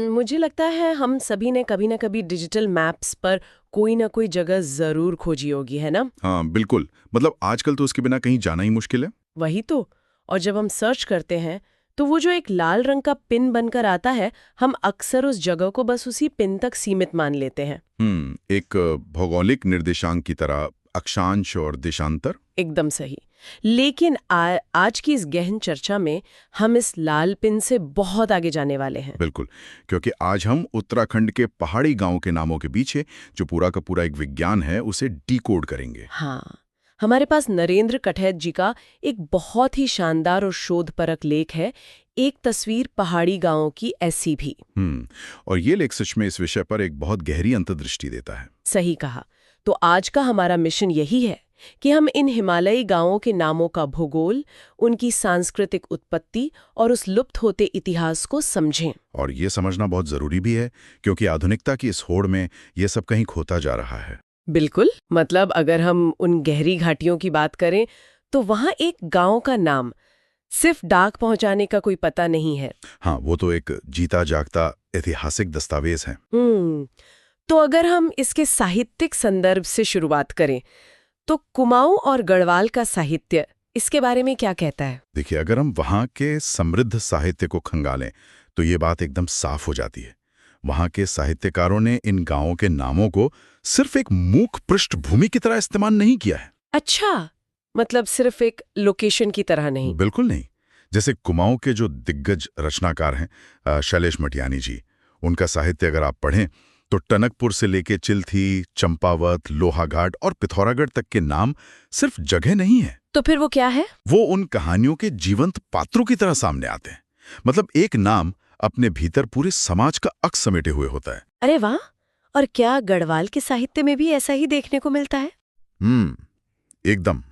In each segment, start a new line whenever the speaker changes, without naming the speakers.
मुझे लगता है हम सभी ने कभी ना कभी डिजिटल मैप्स पर कोई ना कोई जगह जरूर खोजी होगी, है ना?
हाँ बिल्कुल। मतलब आजकल तो उसके बिना कहीं जाना ही मुश्किल है।
वही तो। और जब हम सर्च करते हैं तो वो जो एक लाल रंग का पिन बनकर आता है, हम अक्सर उस जगह को बस उसी पिन तक सीमित मान लेते हैं।
एक भौगोलिक निर्देशांक की तरह अक्षांश और देशांतर।
एकदम सही। लेकिन आज की इस गहन चर्चा में हम इस लाल पिन से बहुत आगे जाने वाले हैं।
बिल्कुल, क्योंकि आज हम उत्तराखंड के पहाड़ी गांव के नामों के पीछे जो पूरा का पूरा एक विज्ञान है उसे डिकोड करेंगे।
हाँ, हमारे पास नरेंद्र कठैत जी का एक बहुत ही शानदार और शोधपरक लेख है, एक तस्वीर पहाड़ी गांवों की ऐसी भी।
और ये लेख सच में इस विषय पर एक बहुत गहरी अंतर्दृष्टि देता है।
सही कहा। तो आज का हमारा मिशन यही है कि हम इन हिमालयी गांवों के नामों का भूगोल, उनकी सांस्कृतिक उत्पत्ति और उस लुप्त होते इतिहास को समझें।
और ये समझना बहुत जरूरी भी है, क्योंकि आधुनिकता की इस होड़ में ये सब कहीं खोता जा रहा है।
बिल्कुल। मतलब अगर हम उन गहरी घाटियों की बात करें तो वहां एक गांव का नाम, सिर्फ डाक पहुंचाने का कोई पता नहीं है।
हाँ, वो तो एक जीता जागता ऐतिहासिक दस्तावेज है।
तो अगर हम इसके साहित्यिक संदर्भ से शुरुआत करें तो कुमाऊं और गढ़वाल का साहित्य इसके बारे में क्या कहता है?
देखिए, अगर हम वहाँ के समृद्ध साहित्य को खंगालें तो ये बात एकदम साफ हो जाती है। वहाँ के साहित्यकारों ने इन गांवों के नामों को सिर्फ एक मूक पृष्ठभूमि की तरह इस्तेमाल नहीं किया है।
अच्छा, मतलब सिर्फ एक लोकेशन की तरह नहीं।
बिल्कुल नहीं। जैसे कुमाऊं के जो दिग्गज रचनाकार हैं शैलेश मटियानी जी, उनका साहित्य अगर आप पढ़ें तो टनकपुर से लेके चिल्थी, चंपावत, लोहाघाट और पिथौरागढ़ तक के नाम सिर्फ जगह नहीं है।
तो फिर वो क्या है?
वो उन कहानियों के जीवंत पात्रों की तरह सामने आते हैं। मतलब एक नाम अपने भीतर पूरे समाज का अक्स समेटे हुए होता है।
अरे वाह! और क्या गढ़वाल के साहित्य में भी ऐसा ही देखने को मिलता है?
एकदम।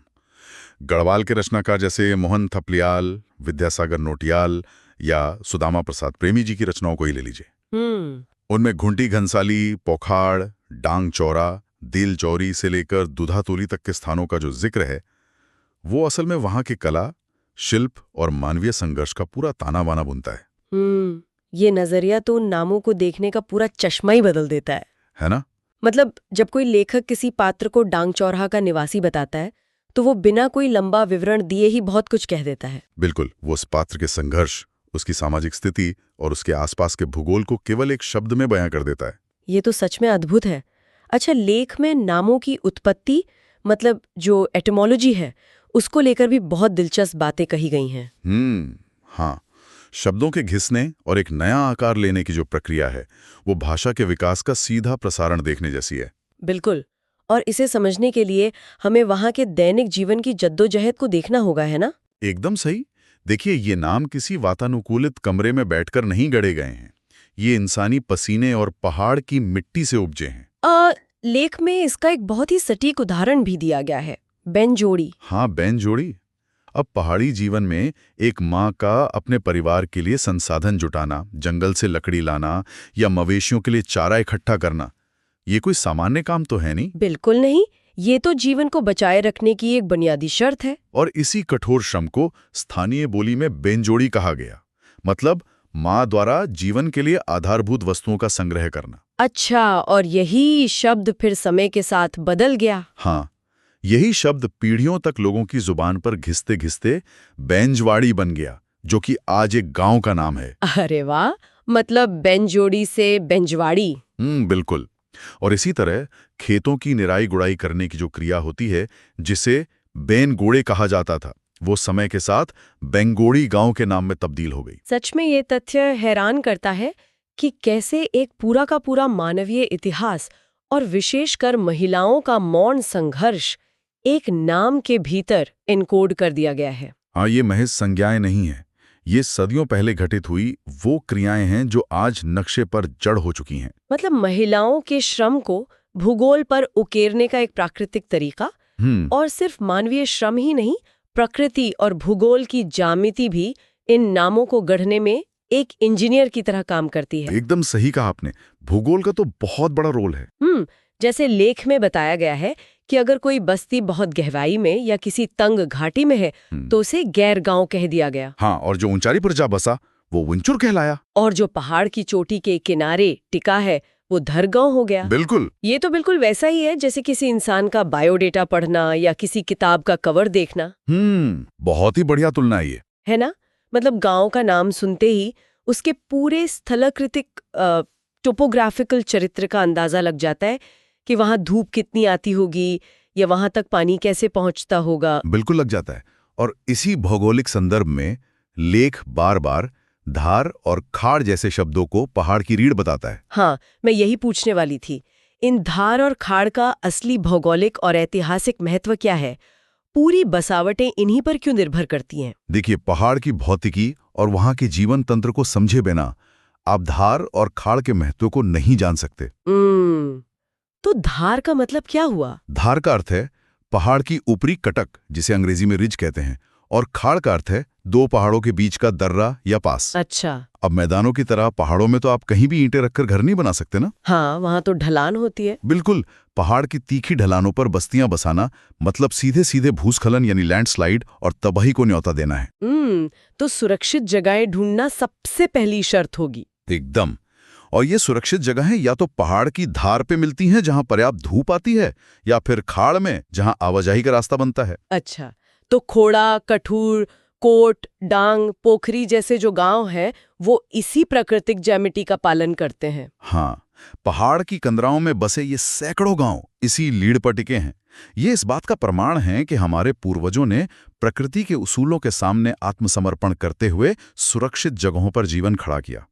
गढ़वाल के रचनाकार जैसे मोहन थपलियाल, विद्यासागर नोटियाल या सुदामा प्रसाद प्रेमी जी की रचनाओं को ही ले लीजिए। उनमें घुंटी घनसाली, पोखाड़, डांग चौरा, दिल चौरी से लेकर दुधातोली तक के स्थानों का जो जिक्र है, वो असल में वहां की कला, शिल्प और मानवीय संघर्ष का पूरा ताना बाना बुनता है।
ये नजरिया तो उन नामों को देखने का पूरा चश्मा ही बदल देता
है ना?
मतलब जब कोई लेखक किसी पात्र को डांग चौराहा का निवासी बताता है तो वो बिना कोई लंबा विवरण दिए ही बहुत कुछ कह देता है।
बिल्कुल, वो उस पात्र के संघर्ष, उसकी सामाजिक स्थिति और उसके आसपास के भूगोल को केवल एक शब्द में बयां कर देता है।
ये तो सच में अद्भुत है। अच्छा, लेख में नामों की उत्पत्ति, मतलब जो एटिमोलॉजी है, उसको लेकर भी बहुत दिलचस्प बातें कही गई हैं।
हाँ, शब्दों के घिसने और एक नया आकार लेने की जो प्रक्रिया है, वो भाषा के विकास का सीधा प्रसारण देखने जैसी है।
बिल्कुल। और इसे समझने के लिए हमें वहां के दैनिक जीवन की जद्दोजहद को देखना होगा, है ना?
एकदम सही। देखिए, ये नाम किसी वातानुकूलित कमरे में बैठकर नहीं गढ़े गए हैं। ये इंसानी पसीने और पहाड़ की मिट्टी से उपजे हैं।
लेख में इसका एक बहुत ही सटीक उदाहरण भी दिया गया है, बैनजोड़ी।
हाँ, बैनजोड़ी। अब पहाड़ी जीवन में एक माँ का अपने परिवार के लिए संसाधन जुटाना, जंगल से लकड़ी लाना या मवेशियों के लिए चारा इकट्ठा करना, ये कोई सामान्य काम तो है नहीं।
बिल्कुल नहीं। ये तो जीवन को बचाए रखने की एक बुनियादी शर्त है।
और इसी कठोर श्रम को स्थानीय बोली में बेनजोड़ी कहा गया। मतलब माँ द्वारा जीवन के लिए आधारभूत वस्तुओं का संग्रह करना।
अच्छा, और यही शब्द फिर समय के साथ बदल गया?
हाँ, यही शब्द पीढ़ियों तक लोगों की जुबान पर घिसते घिसते बैंजवाड़ी बन गया, जो कि आज एक गांव का नाम है।
अरे वाह! मतलब बैनजोड़ी से बेंजवाड़ी।
बिल्कुल। और इसी तरह खेतों की निराई गुड़ाई करने की जो क्रिया होती है, जिसे बैनगोड़े कहा जाता था, वो समय के साथ बेंगोड़ी गांव के नाम में तब्दील हो गई।
सच में ये तथ्य हैरान करता है कि कैसे एक पूरा का पूरा मानवीय इतिहास और विशेषकर महिलाओं का मौन संघर्ष एक नाम के भीतर एनकोड कर दिया गया है।
हाँ, ये महज संज्ञाएं नहीं है, ये सदियों पहले घटित हुई वो क्रियाएं हैं जो आज नक्शे पर जड़ हो चुकी हैं।
मतलब महिलाओं के श्रम को भूगोल पर उकेरने का एक प्राकृतिक तरीका, और सिर्फ मानवीय श्रम ही नहीं, प्रकृति और भूगोल की ज्यामिति भी इन नामों को गढ़ने में एक इंजीनियर की तरह काम करती है।
एकदम सही कहा आपने। भूगोल का तो बहुत बड़ा रोल है।
जैसे लेख में बताया गया है कि अगर कोई बस्ती बहुत गहराई में या किसी तंग घाटी में है तो उसे गैर गांव कह दिया गया।
हाँ, और जो ऊंचाई पर जा बसा वो वुंचुर कहलाया।
और जो पहाड़ की चोटी के किनारे टिका है वो धरगांव हो गया।
बिल्कुल।
ये तो बिल्कुल वैसा ही है जैसे किसी इंसान का बायोडेटा पढ़ना या किसी किताब का कवर देखना।
बहुत ही बढ़िया तुलना
है ना। मतलब गांव का नाम सुनते ही उसके पूरे स्थलाकृतिक टोपोग्राफिकल चरित्र का अंदाजा लग जाता है कि वहां धूप कितनी आती होगी या वहां तक पानी कैसे पहुंचता होगा।
बिल्कुल लग जाता है। और इसी भौगोलिक संदर्भ में लेख बार बार धार और खाड़ जैसे शब्दों को पहाड़ की रीढ़ बताता है।
हाँ, मैं यही पूछने वाली थी। इन धार और खाड़ का असली भौगोलिक और ऐतिहासिक महत्व क्या है? पूरी बसावटें इन्हीं पर क्यों निर्भर करती हैं?
देखिए, पहाड़ की भौतिकी और वहां के जीवन तंत्र को समझे बिना आप धार और खाड़ के महत्व को नहीं जान सकते।
तो धार का मतलब क्या हुआ?
धार का अर्थ है पहाड़ की ऊपरी कटक, जिसे अंग्रेजी में रिज कहते हैं, और खाड़ का अर्थ है दो पहाड़ों के बीच का दर्रा या पास।
अच्छा।
अब मैदानों की तरह पहाड़ों में तो आप कहीं भी ईंटें रखकर घर नहीं बना सकते ना।
हाँ, वहां तो ढलान होती है।
बिल्कुल। पहाड़ की तीखी ढलानों पर बस्तियां बसाना मतलब सीधे सीधे भूस्खलन यानी लैंडस्लाइड और तबाही को न्योता देना है।
तो सुरक्षित जगहें ढूंढना सबसे पहली शर्त होगी।
एकदम। और ये सुरक्षित जगहें या तो पहाड़ की धार पे मिलती हैं जहां पर्याप्त धूप आती है, या फिर खाड़ में जहां आवाजाही का रास्ता बनता है।
अच्छा, तो खोड़ा, कठूर, कोट, डांग, पोखरी जैसे जो गांव हैं वो इसी प्राकृतिक ज्यामिति का पालन करते हैं।
हाँ, पहाड़ की कंदराओं में बसे ये सैकड़ों गांव इसी लीड पर टिके हैं। ये इस बात का प्रमाण है कि हमारे पूर्वजों ने प्रकृति के उसूलों के सामने आत्मसमर्पण करते हुए सुरक्षित जगहों पर जीवन खड़ा किया।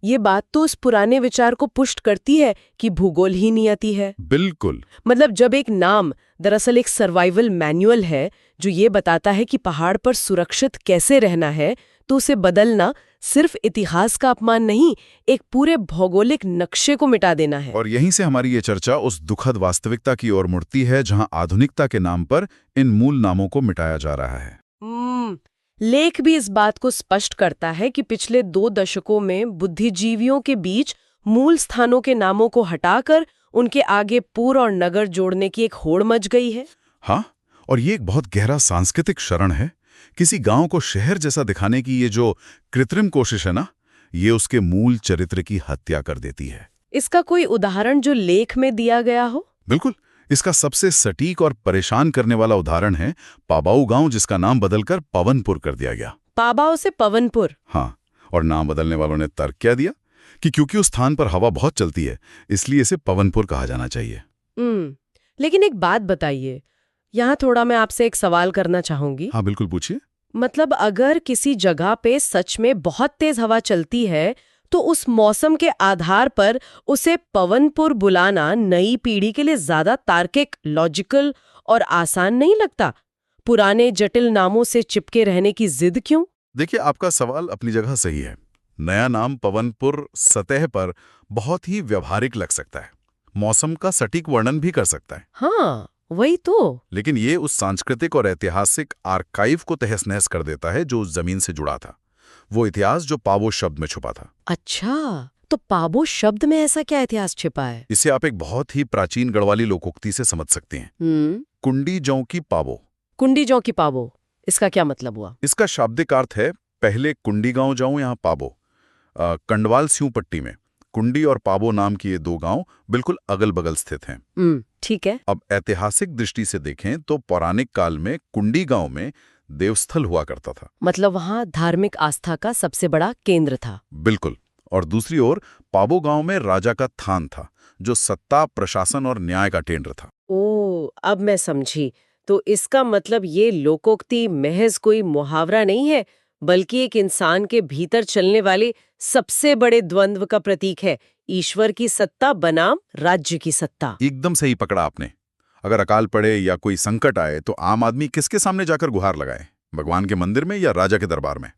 ये बात तो उस पुराने विचार को पुष्ट करती है कि भूगोल ही नियति है।
बिल्कुल।
मतलब जब एक नाम दरअसल एक सर्वाइवल मैनुअल है जो ये बताता है कि पहाड़ पर सुरक्षित कैसे रहना है, तो उसे बदलना सिर्फ इतिहास का अपमान नहीं, एक पूरे भौगोलिक नक्शे को मिटा देना है।
और यहीं से हमारी ये चर्चा उस दुखद वास्तविकता की ओर मुड़ती है जहां आधुनिकता के नाम पर इन मूल नामों को मिटाया जा रहा है।
लेख भी इस बात को स्पष्ट करता है कि पिछले 2 दशकों में बुद्धिजीवियों के बीच मूल स्थानों के नामों को हटाकर उनके आगे पुर और नगर जोड़ने की एक होड़ मच गई है।
हाँ, और ये एक बहुत गहरा सांस्कृतिक शरण है। किसी गांव को शहर जैसा दिखाने की ये जो कृत्रिम कोशिश है ना, ये उसके मूल चरित्र की हत्या कर देती है।
इसका कोई उदाहरण जो लेख में दिया गया हो?
बिल्कुल। इसका सबसे सटीक और परेशान करने वाला उदाहरण है पाबाऊ गांव, जिसका नाम बदलकर पवनपुर कर दिया गया।
पाबाऊ से पवनपुर?
हाँ, और नाम बदलने वालों ने तर्क क्या दिया कि क्योंकि उस स्थान पर हवा बहुत चलती है, इसलिए इसे पवनपुर कहा जाना चाहिए।
लेकिन एक बात बताइए, यहाँ थोड़ा मैं आपसे एक सवाल करना चाहूंगी।
हाँ, बिल्कुल पूछिए।
मतलब अगर किसी जगह पे सच में बहुत तेज हवा चलती है तो उस मौसम के आधार पर उसे पवनपुर बुलाना नई पीढ़ी के लिए ज्यादा तार्किक, लॉजिकल और आसान नहीं लगता? पुराने जटिल नामों से चिपके रहने की जिद क्यों?
देखिए, आपका सवाल अपनी जगह सही है। नया नाम पवनपुर सतह पर बहुत ही व्यवहारिक लग सकता है, मौसम का सटीक वर्णन भी कर सकता है।
हाँ, वही तो।
लेकिन ये उस सांस्कृतिक और ऐतिहासिक आर्काइव को तहस-नहस कर देता है जो उस जमीन से जुड़ा था, वो इतिहास जो पाबो शब्द में छुपा था।
अच्छा, तो पाबो शब्द में ऐसा क्या इतिहास छिपा है?
इसे आप एक बहुत ही प्राचीन गढ़वाली लोकोक्ति से समझ सकते हैं। कुंडी जौ की पाबो।
कुंडी जौ की पाबो, इसका क्या मतलब हुआ?
इसका शाब्दिक अर्थ है पहले कुंडी गांव जाऊं, यहाँ पाबो। कंडवाल स्यू पट्टी में कुंडी और पाबो नाम की ये 2 गांव बिल्कुल अगल बगल स्थित हैं।
ठीक है।
अब ऐतिहासिक दृष्टि से देखें तो पौराणिक काल में कुंडी गांव में देवस्थल हुआ करता था।
मतलब वहाँ धार्मिक आस्था का सबसे बड़ा केंद्र था।
बिल्कुल। और दूसरी ओर पाबो गांव में राजा का थान था, जो सत्ता, प्रशासन और न्याय का केंद्र था।
ओह, अब मैं समझी। तो इसका मतलब ये लोकोक्ति महज कोई मुहावरा नहीं है, बल्कि एक इंसान के भीतर चलने वाले सबसे बड़े द्वंद्व का प्रतीक है, ईश्वर की सत्ता बनाम राज्य की सत्ता।
एकदम सही पकड़ा आपने। अगर अकाल पड़े या कोई संकट आए तो आम आदमी किसके सामने जाकर गुहार लगाए? भगवान के मंदिर में या राजा के दरबार में?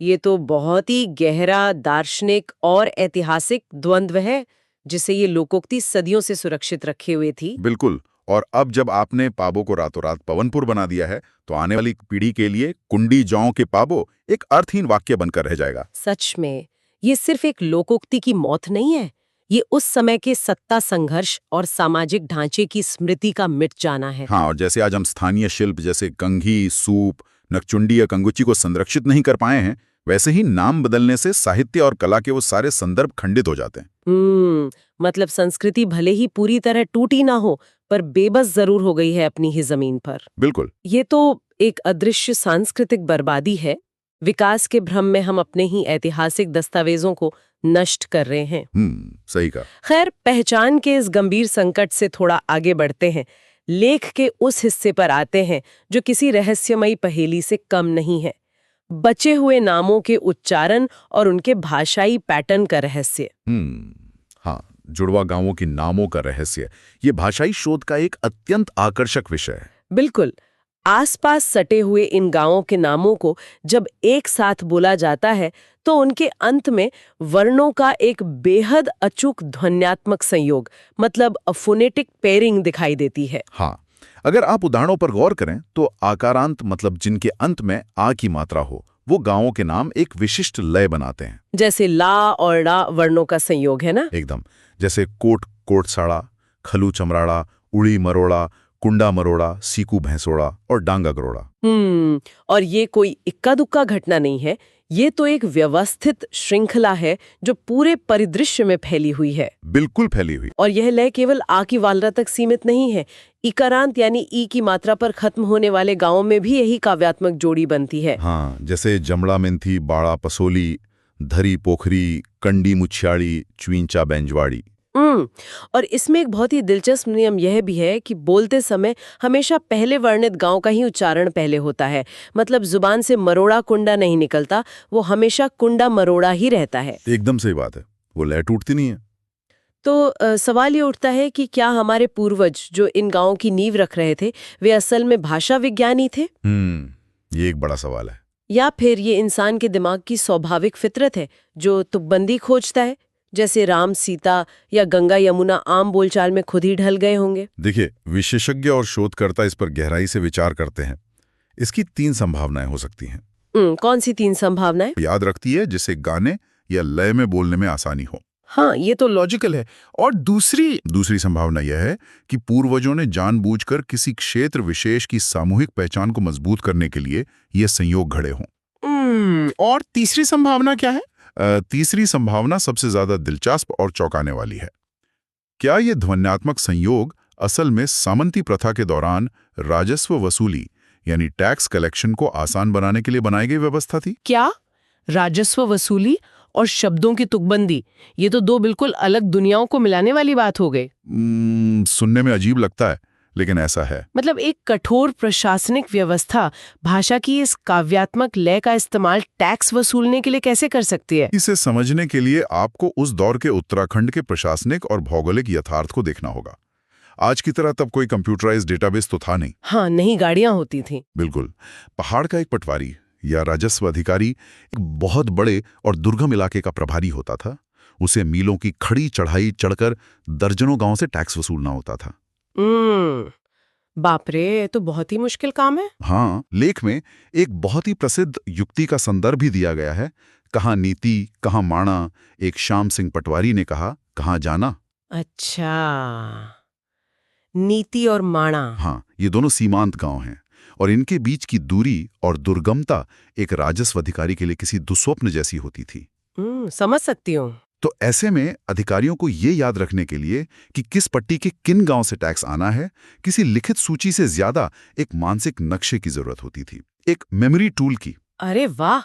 ये तो बहुत ही गहरा दार्शनिक और ऐतिहासिक द्वंद्व है, जिसे ये लोकोक्ति सदियों से सुरक्षित रखे हुए थी।
बिल्कुल। और अब जब आपने पाबो को रातों रात पवनपुर बना दिया है, तो आने वाली पीढ़ी के लिए कुंडी जौ के पाबो एक अर्थहीन वाक्य बनकर रह जाएगा।
सच में, ये सिर्फ एक लोकोक्ति की मौत नहीं है, ये उस समय के सत्ता संघर्ष और सामाजिक ढांचे की स्मृति का मिट जाना है।
हाँ, और जैसे आज हम स्थानीय शिल्प जैसे कंघी, सूप, नकचुंडी या कंगुची को संरक्षित नहीं कर पाए हैं, वैसे ही नाम बदलने से साहित्य और कला के वो सारे संदर्भ खंडित हो जाते हैं।
मतलब संस्कृति भले ही पूरी तरह टूटी ना हो, पर बेबस जरूर हो गई है अपनी ही जमीन पर।
बिल्कुल।
ये तो एक अदृश्य सांस्कृतिक बर्बादी है। विकास के भ्रम में हम अपने ही ऐतिहासिक दस्तावेजों को नष्ट कर रहे हैं।
सही कहा।
खैर, पहचान के इस गंभीर संकट से थोड़ा आगे बढ़ते हैं। लेख के उस हिस्से पर आते हैं जो किसी रहस्यमयी पहेली से कम नहीं है। बचे हुए नामों के उच्चारण और उनके भाषाई पैटर्न का रहस्य।
हाँ, जुड़वा गांवों के नामों का रहस्य, ये भाषाई शोध का एक अत्यंत आकर्षक विषय है।
बिल्कुल। आसपास सटे हुए इन गांवों के नामों को जब एक साथ बोला जाता है तो उनके अंत में वर्णों का एक बेहद अचूक ध्वन्यात्मक संयोग, मतलब फोनेटिक पेयरिंग दिखाई देती है।
हाँ, अगर आप उदाहरणों पर गौर करें तो आकारांत, मतलब जिनके अंत में आ की मात्रा हो, वो गांवों के नाम एक विशिष्ट लय बनाते हैं।
जैसे ला और ड़ा वर्णों का संयोग है ना।
एकदम। जैसे कोट कोटसाड़ा, खलू चमराड़ा, उड़ी मरोड़ा, कुंडा मरोड़ा, सीकू भैंसोड़ा और डांगा गरोड़ा।
और ये कोई इक्का दुक्का घटना नहीं है, ये तो एक व्यवस्थित श्रृंखला है जो पूरे परिदृश्य में फैली हुई है।
बिल्कुल फैली हुई।
और यह लय केवल आ की वालरा तक सीमित नहीं है। इकारांत यानी ई की मात्रा पर खत्म होने वाले गांवों में भी यही काव्यात्मक जोड़ी बनती है।
हाँ, जैसे जमड़ा मेंथी, बाड़ा पसोली, धरी पोखरी, कंडी मुछियाड़ी, च्वींचा बेंजवाड़ी।
और इसमें एक बहुत ही दिलचस्प नियम यह भी है कि बोलते समय हमेशा पहले वर्णित गांव का ही उच्चारण पहले होता है। मतलब जुबान से मरोड़ा कुंडा नहीं निकलता, वो हमेशा कुंडा मरोड़ा ही रहता है।
एकदम सही बात है, वो लय टूटती नहीं है।
तो सवाल ये उठता है कि क्या हमारे पूर्वज जो इन गांवों की नींव रख रहे थे, वे असल में भाषा विज्ञानी थे?
ये एक बड़ा सवाल है।
या फिर ये इंसान के दिमाग की स्वाभाविक फितरत है जो तुकबंदी खोजता है, जैसे राम सीता या गंगा यमुना आम बोलचाल में खुद ही ढल गए होंगे?
देखिए, विशेषज्ञ और शोधकर्ता इस पर गहराई से विचार करते हैं। इसकी 3 संभावनाएं हो सकती हैं।
कौन सी 3 संभावनाएं?
याद रखती है, जिसे गाने या लय में बोलने में आसानी हो।
हाँ, ये तो लॉजिकल है। और
दूसरी संभावना यह है कि पूर्वजों ने जानबूझकर किसी क्षेत्र विशेष की सामूहिक पहचान को मजबूत करने के लिए ये संयोग घड़े हों।
और तीसरी संभावना क्या है?
तीसरी संभावना सबसे ज्यादा दिलचस्प और चौंकाने वाली है। क्या ये ध्वन्यात्मक संयोग असल में सामंती प्रथा के दौरान राजस्व वसूली यानी टैक्स कलेक्शन को आसान बनाने के लिए बनाई गई व्यवस्था थी?
क्या राजस्व वसूली और शब्दों की तुकबंदी, ये तो 2 बिल्कुल अलग दुनियाओं को मिलाने वाली बात हो गई।
सुनने में अजीब लगता है, लेकिन ऐसा है।
मतलब एक कठोर प्रशासनिक व्यवस्था भाषा की इस काव्यात्मक लय का इस्तेमाल टैक्स वसूलने के लिए कैसे कर सकती है?
इसे समझने के लिए आपको उस दौर के उत्तराखंड के प्रशासनिक और भौगोलिक यथार्थ को देखना होगा। आज की तरह तब कोई कंप्यूटराइज्ड डेटाबेस तो था नहीं।
हाँ, नहीं गाड़ियां होती थी।
बिल्कुल। पहाड़ का एक पटवारी या राजस्व अधिकारी एक बहुत बड़े और दुर्गम इलाके का प्रभारी होता था। उसे मीलों की खड़ी चढ़ाई चढ़कर दर्जनों गांव से टैक्स वसूलना होता था।
बाप रे, तो बहुत ही मुश्किल काम है।
हाँ, लेख में एक बहुत ही प्रसिद्ध युक्ति का संदर्भ भी दिया गया है। कहाँ नीति, कहाँ माणा, एक श्याम सिंह पटवारी ने कहा, कहाँ जाना।
अच्छा, नीति और माणा।
हाँ, ये दोनों सीमांत गांव हैं और इनके बीच की दूरी और दुर्गमता एक राजस्व अधिकारी के लिए किसी दुस्वप्न जैसी होती थी।
समझ सकती हूँ।
तो ऐसे में अधिकारियों को ये याद रखने के लिए कि किस पट्टी के किन गांव से टैक्स आना है, किसी लिखित सूची से ज्यादा एक मानसिक नक्शे की जरूरत होती थी, एक मेमोरी टूल की।
अरे वाह!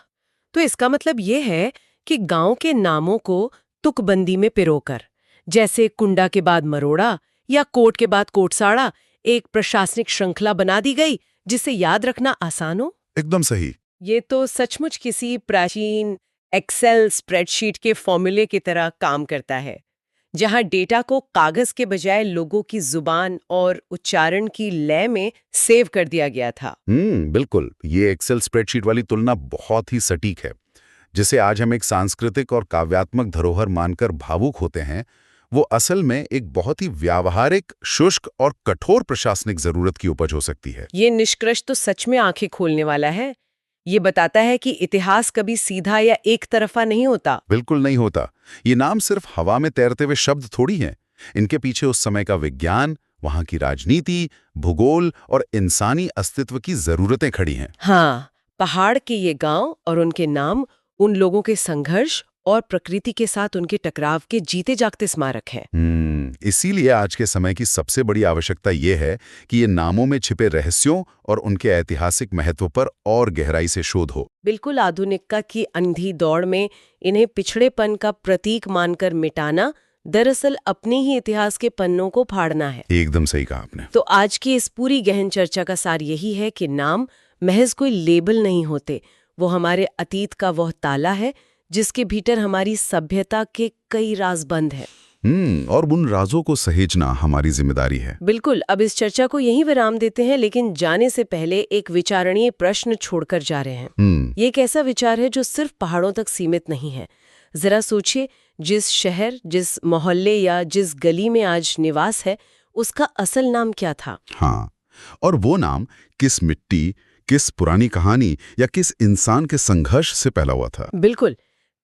तो इसका मतलब ये है कि गांव के नामों को तुकबंदी में पिरोकर, जैसे कुंडा के बाद मरोड़ा या कोट के बाद कोटसाड़ा, एक प्रशासनिक श्रृंखला बना दी गई जिसे याद रखना आसान हो।
एकदम सही।
ये तो सचमुच किसी प्राचीन एक्सेल स्प्रेडशीट के फॉर्मूले की तरह काम करता है, जहां डेटा को कागज के बजाय लोगों की जुबान और उच्चारण की लय में सेव कर दिया गया था।
बिल्कुल। ये एक्सेल स्प्रेडशीट वाली तुलना बहुत ही सटीक है। जिसे आज हम एक सांस्कृतिक और काव्यात्मक धरोहर मानकर भावुक होते हैं, वो असल में एक बहुत ही व्यावहारिक, शुष्क और कठोर प्रशासनिक जरूरत की उपज हो सकती है।
ये निष्कर्ष तो सच में आंखें खोलने वाला है। ये बताता है कि इतिहास कभी सीधा या एक तरफा नहीं होता।
बिल्कुल नहीं होता। ये नाम सिर्फ हवा में तैरते हुए शब्द थोड़ी हैं। इनके पीछे उस समय का विज्ञान, वहां की राजनीति, भूगोल और इंसानी अस्तित्व की जरूरतें खड़ी हैं।
हाँ, पहाड़ के ये गांव और उनके नाम उन लोगों के संघर्ष और प्रकृति के साथ उनके टकराव के जीते जागते स्मारक हैं।
इसीलिए आज के समय की सबसे बड़ी आवश्यकता ये है कि ये नामों में छिपे रहस्यों और उनके ऐतिहासिक महत्व पर और गहराई से शोध हो।
बिल्कुल, आधुनिकता की अंधी दौड़ में इन्हें पिछड़ेपन का प्रतीक मानकर मिटाना दरअसल अपने ही इतिहास के पन्नों को फाड़ना है।
एकदम सही कहा आपने।
तो आज की इस पूरी गहन चर्चा का सार यही है कि नाम महज कोई लेबल नहीं होते, वो हमारे अतीत का वह ताला है जिसके भीतर हमारी सभ्यता के कई राज बंद हैं।
और उन राजों को सहेजना हमारी जिम्मेदारी है।
बिल्कुल। अब इस चर्चा को यहीं विराम देते हैं, लेकिन जाने से पहले एक विचारणीय प्रश्न छोड़कर जा रहे हैं। ये एक ऐसा विचार है जो सिर्फ पहाड़ों तक सीमित नहीं है। जरा सोचिए, जिस शहर, जिस मोहल्ले या जिस गली में आज निवास है, उसका असल नाम क्या था?
हाँ, और वो नाम किस मिट्टी, किस पुरानी कहानी या किस इंसान के संघर्ष से पैदा हुआ था?
बिल्कुल।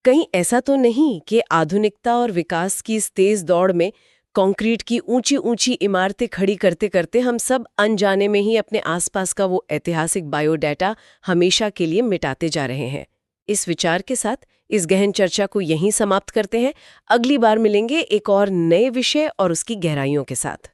कहीं ऐसा तो नहीं कि आधुनिकता और विकास की इस तेज दौड़ में कंक्रीट की ऊंची ऊंची इमारतें खड़ी करते करते हम सब अनजाने में ही अपने आसपास का वो ऐतिहासिक बायोडाटा हमेशा के लिए मिटाते जा रहे हैं। इस विचार के साथ इस गहन चर्चा को यहीं समाप्त करते हैं। अगली बार मिलेंगे एक और नए विषय और उसकी गहराइयों के साथ।